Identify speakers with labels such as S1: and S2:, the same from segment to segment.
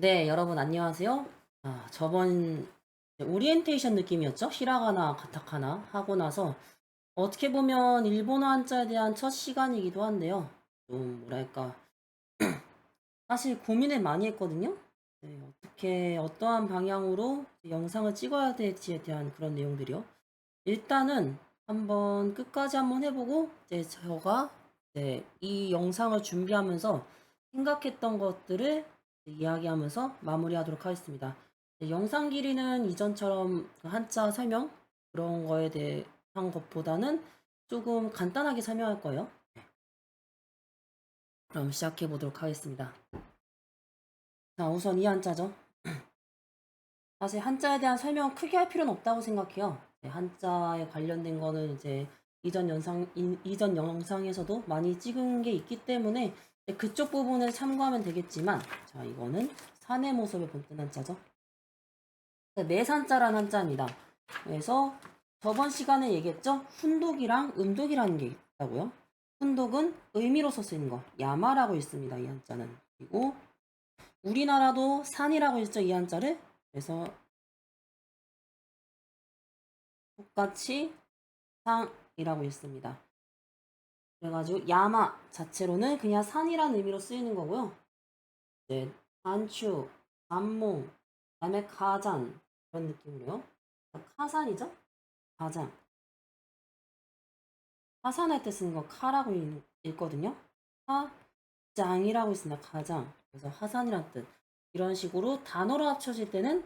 S1: 네, 여러분 안녕하세요. 저번 오리엔테이션 느낌이었죠? 히라가나, 가타카나 하고 나서 어떻게 보면 일본어 한자에 대한 첫 시간이기도 한데요. 좀 뭐랄까 사실 고민을 많이 했거든요. 네, 어떻게 어떠한 방향으로 영상을 찍어야 될지에 대한 그런 내용들이요. 일단은 한번 끝까지 한번 해보고 이제 제가 이 영상을 준비하면서 생각했던 것들을 이야기하면서 마무리하도록 하겠습니다. 영상 길이는 이전처럼 그 한자 설명 그런 거에 대한 것보다는 조금 간단하게 설명할 거예요. 그럼 시작해 보도록 하겠습니다. 자, 우선 이 한자죠. 사실 한자에 대한 설명 크게 할 필요는 없다고 생각해요. 한자에 관련된 거는 이제 이전 영상에서도 많이 찍은 게 있기 때문에 그쪽 부분을 참고하면 되겠지만, 자, 이거는 산의 모습을 본뜬 한자죠. 매산자란 한자입니다. 그래서 저번 시간에 얘기했죠? 훈독이랑 음독이라는 게 있다고요. 훈독은 의미로서 쓰이는 거, 야마라고 읽습니다. 이 한자는. 그리고 우리나라도 산이라고 읽죠. 이 한자를. 그래서 똑같이 상이라고 읽습니다. 그래가지고 야마 자체로는 그냥 산이라는 의미로 쓰이는 거고요. 이제 단추, 단몽, 그다음에 가잔 그런 느낌으로요. 카산이죠? 가장. 하산할 때 쓰는 거 카라고 읽거든요. 가장이라고 있습니다. 가장. 그래서 하산이란 뜻. 이런 식으로 단어로 합쳐질 때는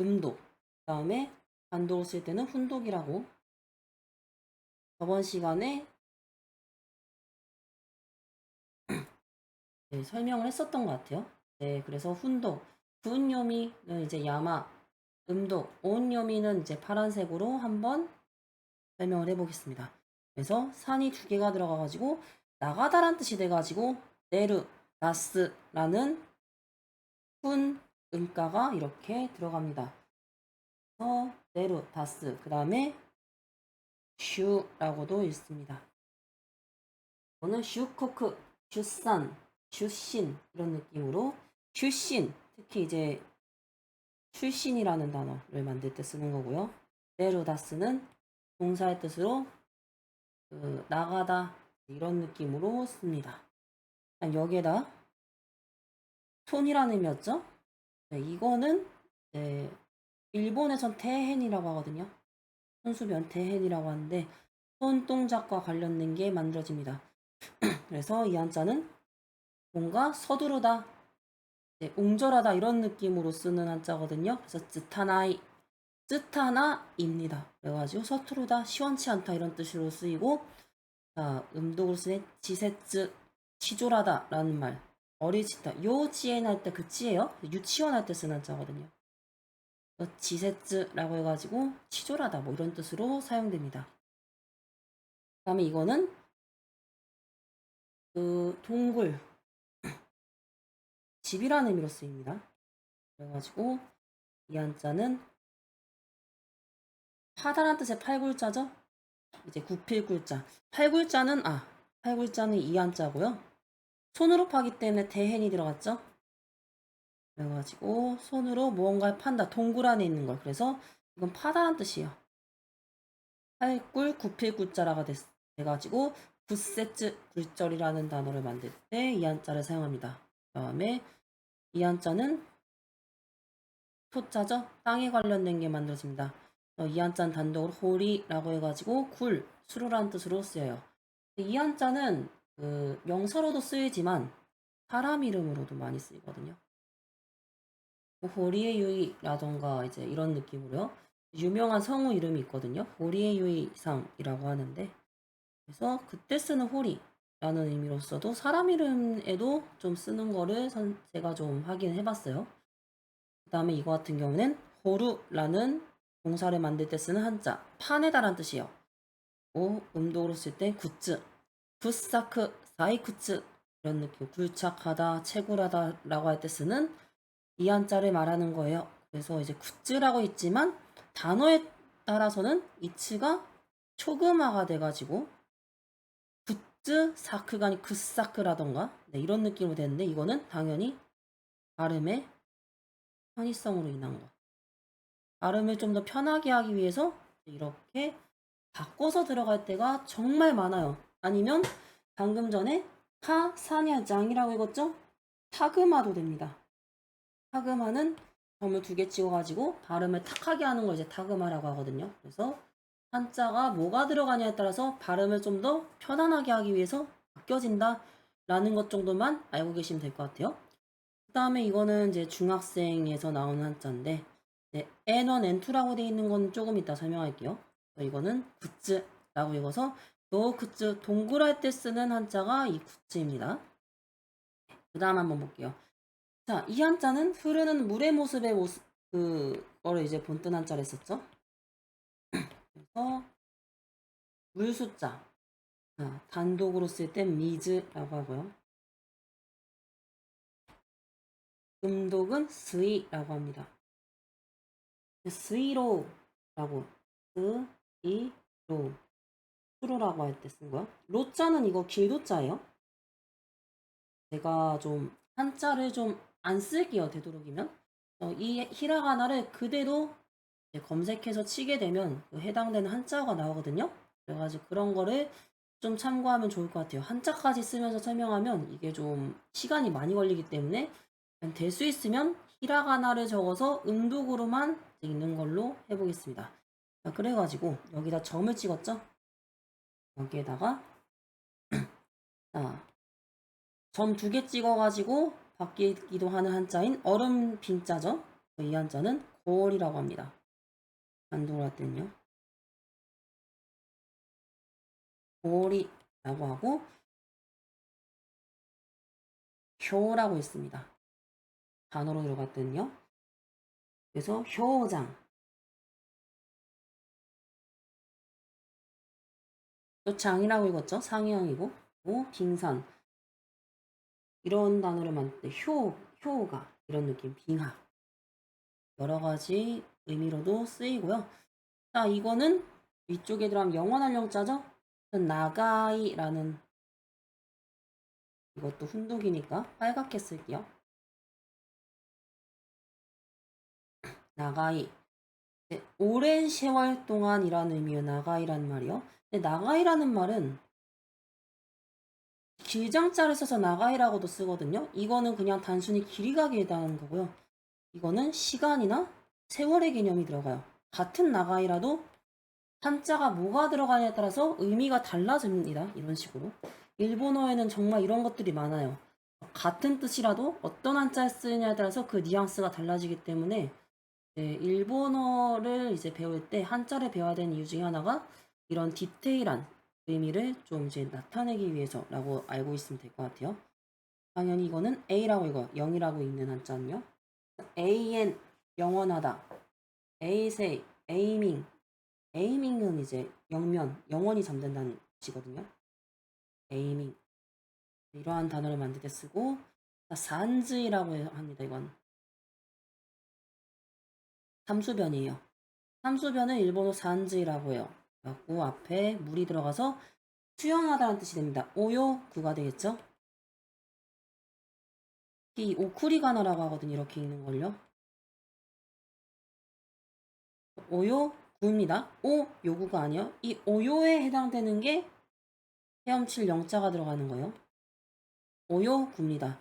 S1: 음독. 그다음에 단독으로 쓸 때는 훈독이라고 저번 시간에 설명을 했었던 것 같아요. 네, 그래서 훈독, 구은요미는 이제 야마, 음독, 온요미는 이제 파란색으로 한번 설명을 해보겠습니다. 그래서 산이 두 개가 들어가가지고 나가다란 뜻이 돼가지고 네르, 나스라는 훈, 음가가 이렇게 들어갑니다. 그래서 네르, 다스, 그 다음에 슈라고도 읽습니다. 이거는 슈코크, 슈산, 슈신 이런 느낌으로 슈신 특히 이제 출신이라는 단어를 만들 때 쓰는 거고요. 네르다스는 동사의 뜻으로 나가다 이런 느낌으로 씁니다. 여기에다 손이라는 의미였죠? 네, 이거는 네, 일본에선 테헨이라고 하거든요. 손수변 테헨이라고 하는데 손동작과 관련된 게 만들어집니다. 그래서 이 한자는 뭔가 서두르다, 옹졸하다 이런 느낌으로 쓰는 한자거든요. 그래서 쯔타나이, 쯔타나입니다. 그래가지고 서투르다, 시원치 않다 이런 뜻으로 쓰이고, 자, 음독으로 쓰는 지세쯔, 치졸하다라는 말. 어리지다. 요지엔 할 때 그 찌예요. 유치원 할 때 쓰는 한자거든요. 지세쯔라고 해가지고 치졸하다 뭐 이런 뜻으로 사용됩니다. 그 다음에 이거는 그 동굴, 집이라는 의미로 쓰입니다. 그래가지고 이 한자는 파다란 뜻의 팔굴자죠. 이제 구필굴자. 팔굴자는 이 한자고요. 손으로 파기 때문에 대hen이 들어갔죠. 그래가지고 손으로 무언가를 판다. 동굴 안에 있는 걸. 그래서 이건 파다란 뜻이에요. 팔굴 구필굴자라가 돼가지고 굿세츠 굴절이라는 단어를 만들 때 이 한자를 사용합니다. 그 다음에 이 한자는 토자죠. 땅에 관련된 게 만들어집니다. 이 한자는 단독으로 호리라고 해가지고 굴, 수루라는 뜻으로 쓰여요. 이 한자는 그 명사로도 쓰이지만 사람 이름으로도 많이 쓰이거든요. 호리에 유이라던가 이제 이런 느낌으로요. 유명한 성우 이름이 있거든요. 호리에 유이상이라고 하는데 그래서 그때 쓰는 호리라는 의미로서도 사람 이름에도 좀 쓰는 거를 제가 좀 확인해 봤어요. 그 다음에 이거 같은 경우는 호루라는 동사를 만들 때 쓰는 한자 파네다란 뜻이에요. 음독으로 쓸 때 굿즈, 굿사크, 사이쿠츠 이런 느낌 굴착하다, 채굴하다라고 할 때 쓰는 이 한자를 말하는 거예요. 그래서 이제 굿즈라고 있지만 단어에 따라서는 이츠가 초금화가 돼가지고 굿즈 사크가 아니 굿사크라던가 네, 이런 느낌으로 되는데 이거는 당연히 발음의 편의성으로 인한 거. 발음을 좀 더 편하게 하기 위해서 이렇게 바꿔서 들어갈 때가 정말 많아요. 아니면 방금 전에 파사냐장이라고 읽었죠? 타그마도 됩니다. 타그마는 점을 2개 찍어가지고 발음을 탁하게 하는 걸 이제 타그마라고 하거든요. 그래서 한자가 뭐가 들어가냐에 따라서 발음을 좀 더 편안하게 하기 위해서 바뀌어진다 라는 것 정도만 알고 계시면 될 것 같아요. 그 다음에 이거는 이제 중학생에서 나오는 한자인데 N1, N2라고 되어 있는 건 조금 이따 설명할게요. 이거는 굿즈라고 읽어서 너 굿즈 동굴할 때 쓰는 한자가 이 굿즈입니다. 그 다음 한번 볼게요. 자, 이 한자는 흐르는 물의 모습의 모습 그거를 이제 본뜬 한자를 썼죠. 그래서 물 숫자 단독으로 쓸 땐 미즈라고 하고요. 음독은 스이라고 합니다. 스이로라고 스이로 수로라고 할 때 쓴 거야. 로자는 이거 길도자예요. 제가 좀 한자를 좀 안 쓸게요. 되도록이면 이 히라가나를 그대로 검색해서 치게 되면 그 해당되는 한자가 나오거든요. 그래가지고 그런 거를 좀 참고하면 좋을 것 같아요. 한자까지 쓰면서 설명하면 이게 좀 시간이 많이 걸리기 때문에 될 수 있으면 히라가나를 적어서 음독으로만 읽는 걸로 해보겠습니다. 자, 그래가지고 여기다 점을 찍었죠? 여기에다가 점 2개 찍어가지고 바뀌기도 하는 한자인 얼음 빈자죠? 이 한자는 고월이라고 합니다. 단독으로 할 때는요. 고월이라고 하고 효라고 있습니다. 단어로 들어갈 때는요. 그래서 효장. 또 장이라고 읽었죠? 상이형이고. 빙산. 이런 단어를 만들 때 효가 이런 느낌. 빙하. 여러 가지 의미로도 쓰이고요. 자, 이거는 위쪽에 들어가면 영원할 영자죠? 나가이라는 이것도 훈독이니까 빨갛게 쓸게요. 나가이. 오랜 세월 동안이라는 의미의 나가이라는 말이요. 근데 나가이라는 말은 길장자를 써서 나가이라고도 쓰거든요. 이거는 그냥 단순히 길이가 길다는 거고요. 이거는 시간이나 세월의 개념이 들어가요. 같은 나가이라도 한자가 뭐가 들어가냐에 따라서 의미가 달라집니다. 이런 식으로. 일본어에는 정말 이런 것들이 많아요. 같은 뜻이라도 어떤 한자를 쓰느냐에 따라서 그 뉘앙스가 달라지기 때문에 일본어를 이제 배울 때 한자를 배워야 되는 이유 중에 하나가 이런 디테일한 의미를 좀 이제 나타내기 위해서라고 알고 있으면 될 것 같아요. 당연히 이거는 A라고 읽어요. 0이라고 읽는 한자는요. AN 영원하다. 에이세이, 에이밍. 에이밍은 이제 영면, 영원히 잠든다는 뜻이거든요. 에이밍. 이러한 단어를 만들 때 쓰고 산즈이라고 합니다. 이건 삼수변이에요. 삼수변은 일본어 산즈이라고 해요. 그래갖고 앞에 물이 들어가서 수영하다는 뜻이 됩니다. 오요구가 되겠죠? 이 오쿠리가나라고 하거든요. 이렇게 읽는 걸요. 오요구입니다. 오 요구가 아니요. 이 오요에 해당되는 게 헤엄칠 영자가 들어가는 거예요. 오요구입니다.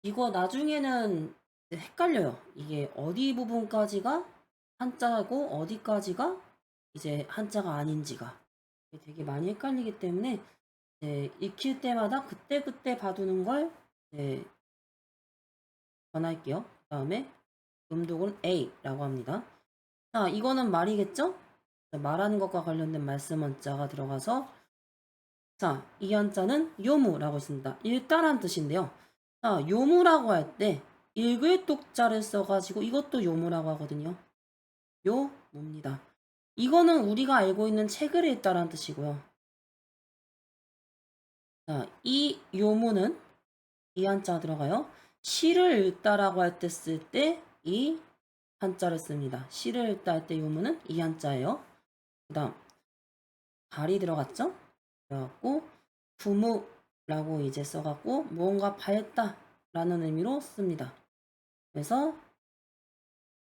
S1: 이거 나중에는 헷갈려요. 이게 어디 부분까지가 한자고 어디까지가 이제 한자가 아닌지가 되게 많이 헷갈리기 때문에 익힐 때마다 그때그때 봐두는 걸 전할게요. 그 다음에 음독은 A라고 합니다. 자, 이거는 말이겠죠? 말하는 것과 관련된 말씀 원자가 들어가서 자, 이 한자는 요무라고 있습니다. 읽다란 뜻인데요. 자, 요무라고 할 때 읽을 독자를 써가지고 이것도 요무라고 하거든요. 요무입니다. 이거는 우리가 알고 있는 책을 읽다란 뜻이고요. 자, 이 요무는 이 한자가 들어가요. 시를 읽다라고 할 때 쓸 때 이 한자를 씁니다. 시를 읽다 할 때 요무는 이 한자예요. 그 다음 발이 들어갔죠? 그래갖고 부무라고 이제 써갖고 무언가 밝다라는 의미로 씁니다. 그래서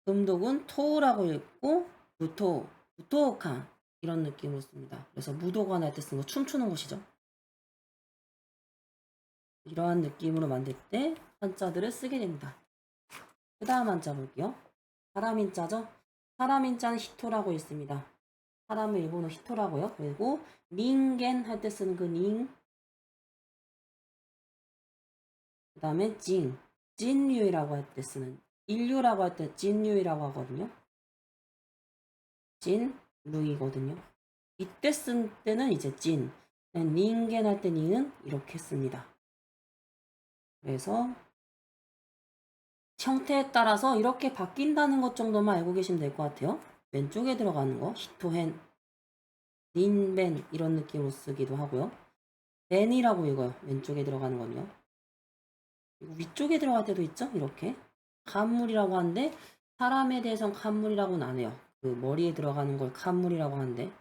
S1: 음독은 토우라고 읽고 무토, 무토칸 이런 느낌으로 씁니다. 그래서 무도관 할 때 쓰는 거 춤추는 것이죠. 이러한 느낌으로 만들 때 한자들을 쓰게 됩니다. 그 다음 한자 볼게요. 사람인자죠. 사람인자는 히토라고 있습니다. 사람을 일본어 히토라고요. 그리고 닌겐 할 때 쓰는 그 닌, 그 다음에 진류이라고 할 때 쓰는, 인류라고 할 때 진류이라고 하거든요. 진루이거든요. 이때 쓴 때는 이제 닌겐 할 때 닌은 이렇게 씁니다. 그래서 형태에 따라서 이렇게 바뀐다는 것 정도만 알고 계시면 될 것 같아요. 왼쪽에 들어가는 거 히토헨, 닌벤 이런 느낌으로 쓰기도 하고요. 벤이라고 읽어요. 왼쪽에 들어가는 건요. 위쪽에 들어갈 때도 있죠. 이렇게 칸물이라고 하는데 사람에 대해서는 칸물이라고는 안 해요. 그 머리에 들어가는 걸 칸물이라고 하는데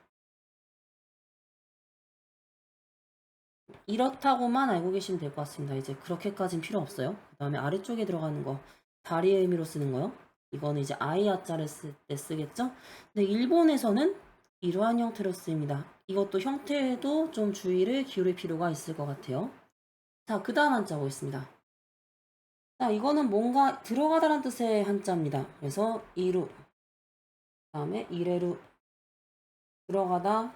S1: 이렇다고만 알고 계시면 될 것 같습니다. 이제 그렇게까진 필요 없어요. 그 다음에 아래쪽에 들어가는 거 다리의 의미로 쓰는 거요. 이거는 이제 아이아자를 쓸 때 쓰겠죠. 근데 일본에서는 이러한 형태로 쓰입니다. 이것도 형태에도 좀 주의를 기울일 필요가 있을 것 같아요. 자, 그 다음 한자 보겠습니다. 자, 이거는 뭔가 들어가다란 뜻의 한자입니다. 그래서 이루, 그 다음에 이레루, 들어가다,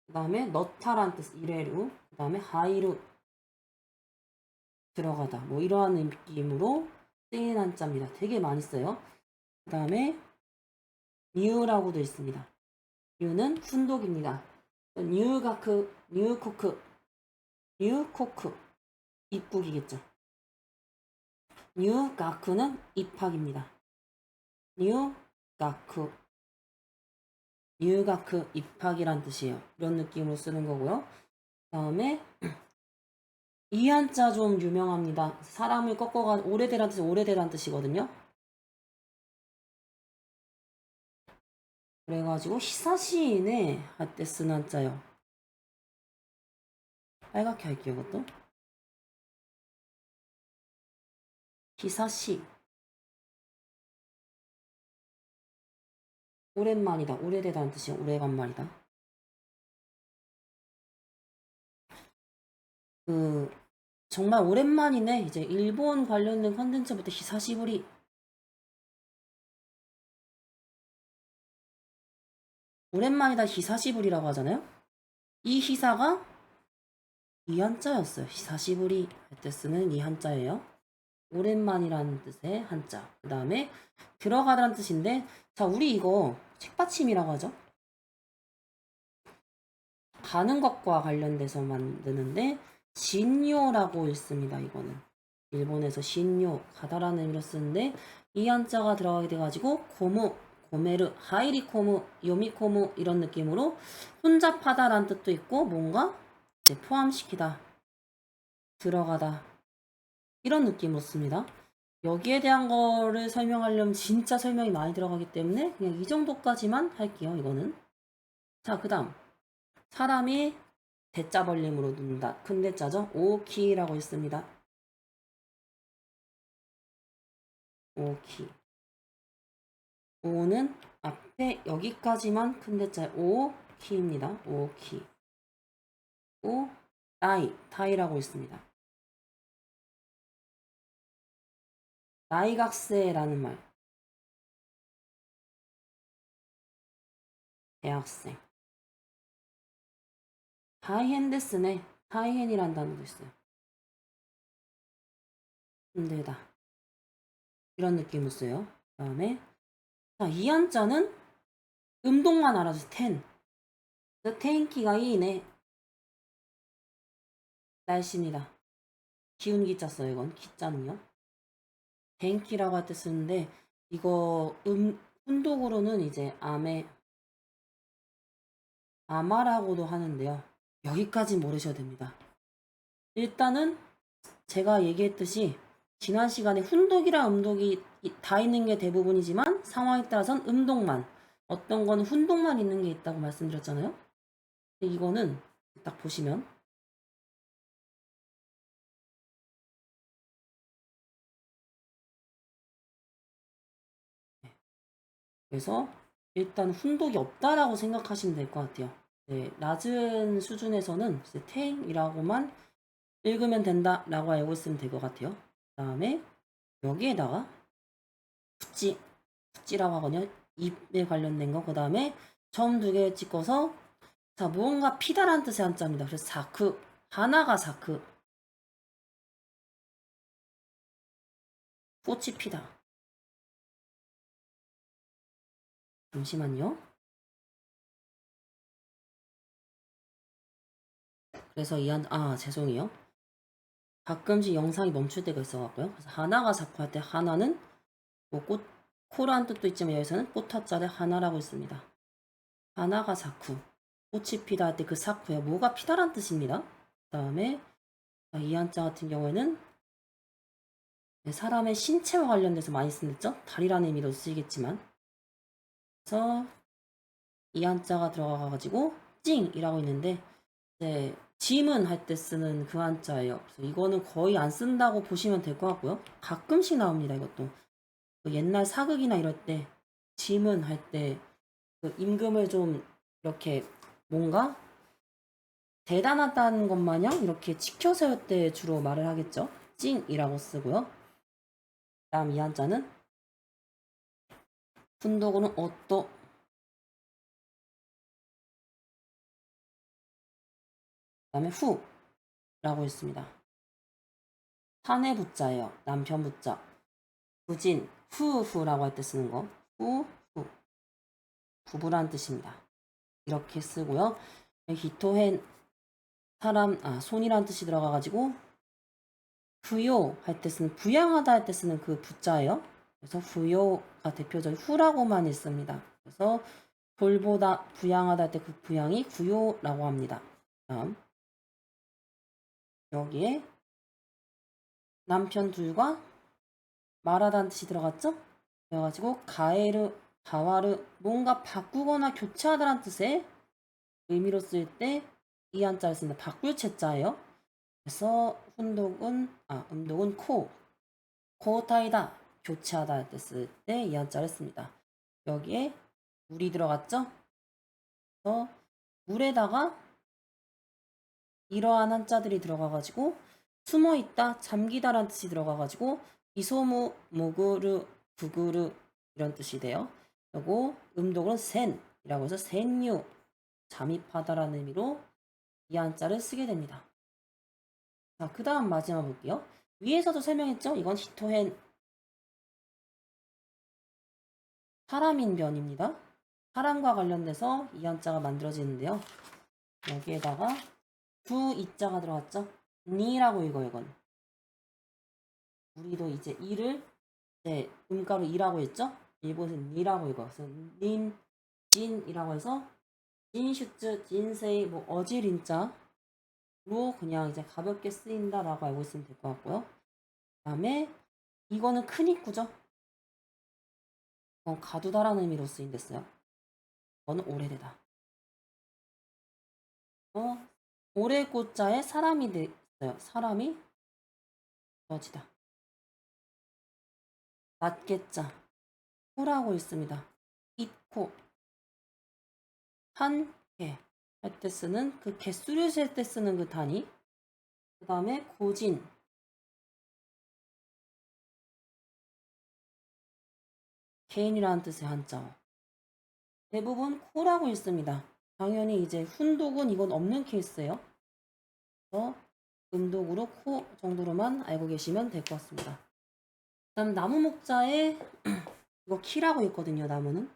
S1: 그 다음에 넣다란 뜻 이레루, 그 다음에 하이루, 들어가다, 뭐 이러한 느낌으로 쓰이는 한자입니다. 되게 많이 써요. 그 다음에 뉴라고도 있습니다. 뉴는 훈독입니다. 뉴가크, 뉴코크, 뉴코크, 입국이겠죠. 뉴가크는 입학입니다. 뉴가크, 뉴가크 입학이란 뜻이에요. 이런 느낌으로 쓰는 거고요. 그 다음에 이 한자 좀 유명합니다. 사람을 꺾어가 오래되란 뜻이 오래되란 뜻이거든요. 그래가지고 히사시인에 할 때 쓰는 한자요. 빨갛게 할게요, 이것도. 히사시. 오랜만이다. 오래되다는 뜻이야. 오래간만이다. 정말 오랜만이네. 이제 일본 관련된 컨텐츠부터 히사시부리. 오랜만이다 히사시부리라고 하잖아요. 이 히사가 이 한자였어요. 히사시부리 할 때 쓰는 이 한자예요. 오랜만이라는 뜻의 한자. 그 다음에 들어가다는 뜻인데, 자, 우리 이거 책받침이라고 하죠. 가는 것과 관련돼서 만드는데 신요라고 읽습니다. 이거는 일본에서 신요 가다라는 의미로 쓰는데 이 한자가 들어가게 돼가지고 고무, 고메르, 하이리코무, 요미코무 이런 느낌으로 혼잡하다라는 뜻도 있고 뭔가 이제 포함시키다, 들어가다 이런 느낌으로 씁니다. 여기에 대한 거를 설명하려면 진짜 설명이 많이 들어가기 때문에 그냥 이 정도까지만 할게요. 이거는. 자, 그 다음 사람이 대자 벌림으로 둔다. 큰 대자죠. 오키라고 있습니다. 오키. 오는 앞에 여기까지만 큰 대자 오키입니다. 오키. 오, 다이라고 있습니다. 나이각세라는 말. 대학생. 다이헨데스네. 다이헨이란 단어도 있어요. 힘들다. 이런 느낌을 써요. 그 다음에 자, 이 한자는 음동만 알아주세요. 텐. 텐키가 이네. 날씨입니다. 기운 기자 써요. 이건 기자는요. 댕키라고 할 때 쓰는데 이거 훈독으로는 이제 아마라고도 하는데요. 여기까지 모르셔도 됩니다. 일단은 제가 얘기했듯이 지난 시간에 훈독이랑 음독이 다 있는 게 대부분이지만 상황에 따라서는 음독만, 어떤 거는 훈독만 있는 게 있다고 말씀드렸잖아요. 근데 이거는 딱 보시면 그래서 일단 훈독이 없다라고 생각하시면 될 것 같아요. 네, 낮은 수준에서는 이제 텐이라고만 읽으면 된다라고 알고 있으면 될 것 같아요. 그 다음에 여기에다가 붓지라고 하거든요. 입에 관련된 거. 그 다음에 점 2개 찍어서 자, 무언가 피다라는 뜻의 한자입니다. 그래서 사크, 하나가 사크, 꽃이 피다. 잠시만요. 그래서 죄송해요. 가끔씩 영상이 멈출 때가 있어갖고요. 그래서 하나가 사쿠 할 때 하나는 뭐 코라는 뜻도 있지만 여기서는 꽃화자를 하나라고 있습니다. 하나가 사쿠, 꽃이 피다 할 때 그 사쿠에 뭐가 피다란 뜻입니다. 그 다음에 이 한자 같은 경우에는 사람의 신체와 관련돼서 많이 쓰겠죠? 다리라는 의미로 쓰이겠지만 그래서 이 한자가 들어가가지고 찡이라고 있는데 이제 짐은 할 때 쓰는 그 한자예요. 그래서 이거는 거의 안 쓴다고 보시면 될 것 같고요. 가끔씩 나옵니다. 이것도 옛날 사극이나 이럴 때 짐은 할 때 그 임금을 좀 이렇게 뭔가 대단하다는 것 마냥 이렇게 치켜 세울 때 주로 말을 하겠죠. 찡이라고 쓰고요. 다음 이 한자는 훈독으로는 어떠 그다음에 후라고 있습니다. 산의 부자예요. 남편 부자. 부진 후후라고 할 때 쓰는 거. 후후 부부란 뜻입니다. 이렇게 쓰고요. 히토헨 손이란 뜻이 들어가가지고 부요 할 때 쓰는 부양하다 할 때 쓰는 그 부자예요. 그래서 부요가 대표적인 후라고만 있습니다. 그래서 돌보다 부양하다 할 때 그 부양이 구요라고 합니다. 다음 여기에 남편 둘과 말하다는 뜻이 들어갔죠? 그래가지고 가와르 뭔가 바꾸거나 교체하다라는 뜻의 의미로 쓸 때 이 한자를 씁니다. 바꿀 채자예요. 그래서 음독은 코타이다 교체하다 할 때 쓸 때 이 한자를 씁니다. 여기에 물이 들어갔죠? 그래서 물에다가 이러한 한자들이 들어가가지고 숨어있다, 잠기다라는 뜻이 들어가가지고 이소무, 모구르, 부구르 이런 뜻이 돼요. 그리고 음독은 센이라고 해서 센유, 잠입하다라는 의미로 이 한자를 쓰게 됩니다. 자, 그 다음 마지막 볼게요. 위에서도 설명했죠? 이건 히토헨 사람인변입니다. 사람과 관련돼서 이 한자가 만들어지는데요. 여기에다가 두 이자가 들어갔죠? 니라고 읽어요, 이건. 우리도 이제 이를 음가로 이라고 했죠? 일본에서는 니라고 읽어요. 그래서 닌, 진이라고 해서 진슈츠, 진세이, 뭐 어지린자로 그냥 이제 가볍게 쓰인다라고 알고 있으면 될 것 같고요. 그 다음에 이거는 큰 입구죠. 가두다라는 의미로 쓰인댔어요. 이거는 오래되다. 오래 꽃자에 사람이 됐어요. 사람이 어지다. 낮게자 코라고 있습니다. it코 한개 할 때 쓰는 그 개수를 셀 때 쓰는 그 단위. 그 다음에 고진 개인이라는 뜻의 한자어. 대부분 코라고 있습니다. 당연히 이제 훈독은 이건 없는 케이스예요. 그래서 음독으로 코 정도로만 알고 계시면 될 것 같습니다. 그다음 나무 목자에 이거 키라고 있거든요. 나무는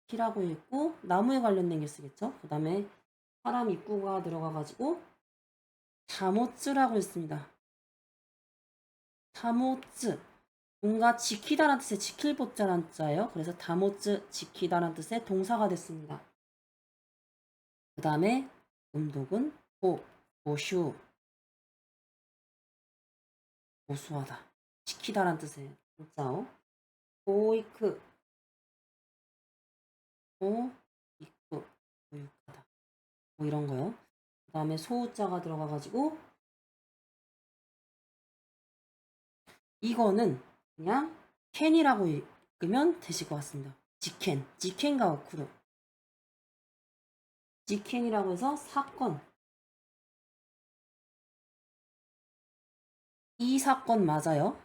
S1: 키라고 있고 나무에 관련된 게 쓰겠죠. 그 다음에 사람 입구가 들어가가지고 다모츠라고 있습니다. 다모츠 뭔가 지키다라는 뜻의 지킬 보자라는 자예요. 그래서 다모츠 지키다라는 뜻의 동사가 됐습니다. 그 다음에 음독은 보슈 보수하다 지키다라는 뜻의 동사어 보이크 보이크 보육하다 뭐 이런 거요. 그 다음에 소자가 들어가가지고 이거는 그냥 캔이라고 읽으면 되실 것 같습니다. 지켄 가오쿠로. 지켄이라고 해서 사건. 이 사건 맞아요.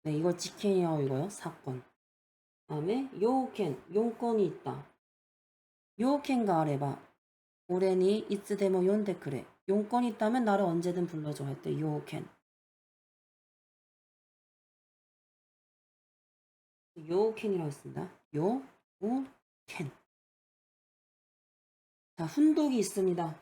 S1: 네, 이거 지켄이라고 이거요. 사건. 다음에 요켄, 용건이 있다. 요켄가 아래바. 올해니 이츠데모 연데 그래. 용건이 있다면 나를 언제든 불러줘 할 때 요켄. 요켄이라고 했습니다. 요켄. 자, 훈독이 있습니다.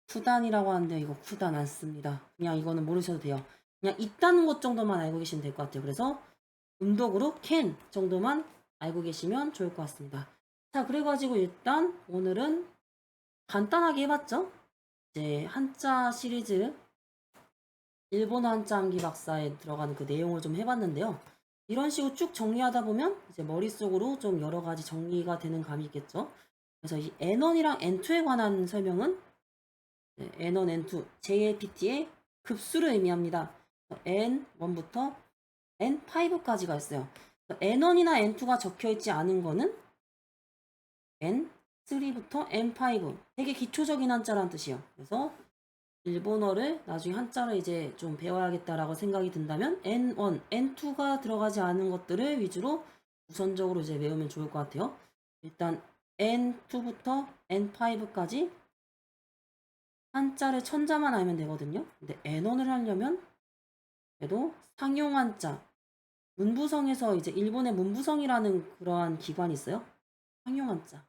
S1: 푸단이라고 하는데 이거 푸단 안 씁니다. 그냥 이거는 모르셔도 돼요. 그냥 있다는 것 정도만 알고 계시면 될 것 같아요. 그래서 음독으로 캔 정도만 알고 계시면 좋을 것 같습니다. 자, 그래가지고 일단 오늘은 간단하게 해봤죠? 이제 한자 시리즈 일본어 한자 암기 박사에 들어가는 그 내용을 좀 해봤는데요. 이런 식으로 쭉 정리하다 보면 이제 머릿속으로 좀 여러 가지 정리가 되는 감이 있겠죠. 그래서 이 N1이랑 N2에 관한 설명은 N1, N2, JLPT의 급수를 의미합니다. N1부터 N5까지가 있어요. N1이나 N2가 적혀있지 않은 거는 N3부터 N5 되게 기초적인 한자라는 뜻이에요. 그래서 일본어를 나중에 한자로 이제 좀 배워야겠다라고 생각이 든다면 N1, N2가 들어가지 않은 것들을 위주로 우선적으로 이제 외우면 좋을 것 같아요. 일단 N2부터 N5까지 한자를 천자만 알면 되거든요. 근데 N1을 하려면 그래도 상용 한자, 문부성에서 이제 일본의 문부성이라는 그러한 기관이 있어요. 상용 한자.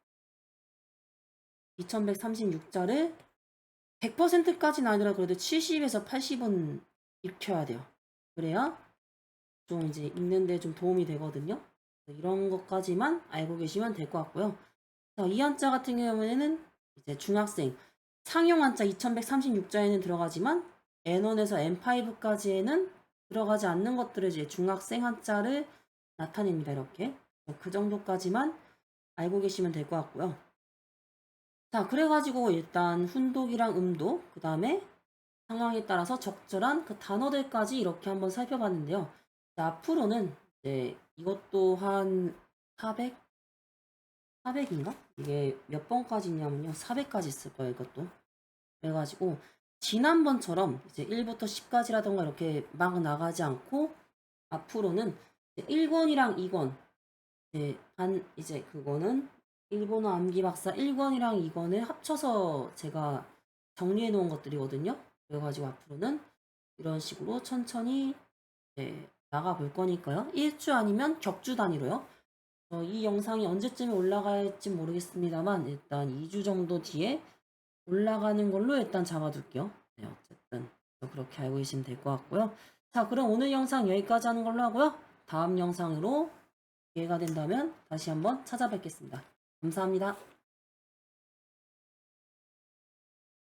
S1: 2136자를 100%까지는 아니라 그래도 70에서 80은 익혀야 돼요. 그래야 좀 이제 읽는데 좀 도움이 되거든요. 이런 것까지만 알고 계시면 될 것 같고요. 자, 이 한자 같은 경우에는 이제 중학생 상용 한자 2136자에는 들어가지만 N1에서 N5까지에는 들어가지 않는 것들을 이제 중학생 한자를 나타냅니다. 이렇게 그 정도까지만 알고 계시면 될 것 같고요. 자, 그래가지고 일단 훈독이랑 음독, 그 다음에 상황에 따라서 적절한 그 단어들까지 이렇게 한번 살펴봤는데요. 자, 앞으로는 이제 이것도 한 400인가? 이게 몇 번까지 있냐면요. 400까지 있을 거예요, 이것도. 그래가지고 지난번처럼 이제 1부터 10까지라던가 이렇게 막 나가지 않고 앞으로는 1권이랑 2권 이제 그거는 일본어 암기 박사 1권이랑 2권을 합쳐서 제가 정리해 놓은 것들이거든요. 그래가지고 앞으로는 이런 식으로 천천히 나가 볼 거니까요. 1주 아니면 격주 단위로요. 이 영상이 언제쯤에 올라갈지 모르겠습니다만 일단 2주 정도 뒤에 올라가는 걸로 일단 잡아둘게요. 네, 어쨌든 그렇게 알고 계시면 될 것 같고요. 자, 그럼 오늘 영상 여기까지 하는 걸로 하고요. 다음 영상으로 기회가 된다면 다시 한번 찾아뵙겠습니다. 감사합니다.